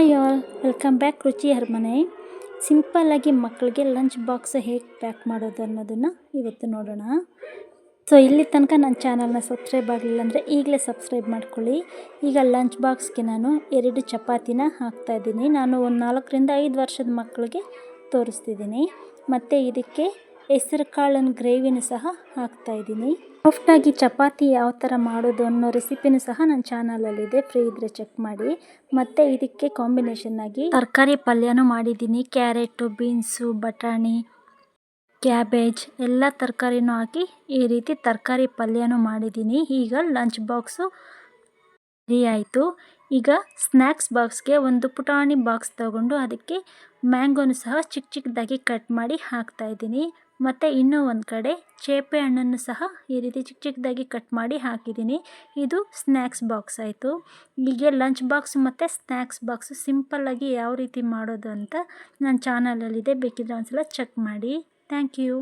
Hi all, welcome back ರುಚಿ ಅರಮನೆ. ಸಿಂಪಲ್ಲಾಗಿ ಮಕ್ಕಳಿಗೆ ಲಂಚ್ ಬಾಕ್ಸ್ ಹೇಗೆ ಪ್ಯಾಕ್ ಮಾಡೋದು ಅನ್ನೋದನ್ನು ಇವತ್ತು ನೋಡೋಣ. ಸೊ ಇಲ್ಲಿ ತನಕ ನನ್ನ ಚಾನಲ್ನ ಸಬ್ಸ್ಕ್ರೈಬ್ ಆಗಲಿಲ್ಲ ಅಂದರೆ ಈಗಲೇ ಸಬ್ಸ್ಕ್ರೈಬ್ ಮಾಡ್ಕೊಳ್ಳಿ. ಈಗ ಲಂಚ್ ಬಾಕ್ಸ್ಗೆ ನಾನು 2 ಚಪಾತಿನ ಹಾಕ್ತಾಯಿದ್ದೀನಿ. ನಾನು ಒಂದು 4ರಿಂದ 5 ವರ್ಷದ ಮಕ್ಕಳಿಗೆ ತೋರಿಸ್ತಿದ್ದೀನಿ. ಮತ್ತು ಇದಕ್ಕೆ ಹೆಸರು ಕಾಳಿನ ಗ್ರೇವಿನೂ ಸಹ ಹಾಕ್ತಾಯಿದ್ದೀನಿ. ಸಾಫ್ಟಾಗಿ ಚಪಾತಿ ಯಾವ ಥರ ಮಾಡೋದು ಅನ್ನೋ ರೆಸಿಪಿನೂ ಸಹ ನನ್ನ ಚಾನಲಲ್ಲಿದೆ, ಫ್ರೀ ಇದ್ದರೆ ಚೆಕ್ ಮಾಡಿ. ಮತ್ತು ಇದಕ್ಕೆ ಕಾಂಬಿನೇಷನ್ನಾಗಿ ತರಕಾರಿ ಪಲ್ಯನೂ ಮಾಡಿದ್ದೀನಿ. ಕ್ಯಾರೆಟು, ಬೀನ್ಸು, ಬಟಾಣಿ, ಕ್ಯಾಬೇಜ್ ಎಲ್ಲ ತರಕಾರಿನೂ ಹಾಕಿ ಈ ರೀತಿ ತರಕಾರಿ ಪಲ್ಯನೂ ಮಾಡಿದ್ದೀನಿ. ಈಗ ಲಂಚ್ ಬಾಕ್ಸು ರೆಡಿ ಆಯಿತು. ಈಗ ಸ್ನ್ಯಾಕ್ಸ್ ಬಾಕ್ಸ್ಗೆ ಒಂದು ಪುಟಾಣಿ ಬಾಕ್ಸ್ ತಗೊಂಡು ಅದಕ್ಕೆ ಮ್ಯಾಂಗೋನು ಸಹ ಚಿಕ್ಕ ಚಿಕ್ಕದಾಗಿ ಕಟ್ ಮಾಡಿ ಹಾಕ್ತಾಯಿದ್ದೀನಿ. ಮತ್ತು ಇನ್ನೂ ಒಂದು ಕಡೆ ಚೇಪೆ ಹಣ್ಣನ್ನು ಸಹ ಈ ರೀತಿ ಚಿಕ್ಕ ಚಿಕ್ಕದಾಗಿ ಕಟ್ ಮಾಡಿ ಹಾಕಿದ್ದೀನಿ. ಇದು ಸ್ನ್ಯಾಕ್ಸ್ ಬಾಕ್ಸ್ ಆಯಿತು. ಹೀಗೆ ಲಂಚ್ ಬಾಕ್ಸ್ ಮತ್ತು ಸ್ನ್ಯಾಕ್ಸ್ ಬಾಕ್ಸು ಸಿಂಪಲ್ಲಾಗಿ ಯಾವ ರೀತಿ ಮಾಡೋದು ಅಂತ ನನ್ನ ಚಾನಲಲ್ಲಿದೆ, ಬೇಕಿದ್ರೆ ಒಂದ್ಸಲ ಚೆಕ್ ಮಾಡಿ. Thank you.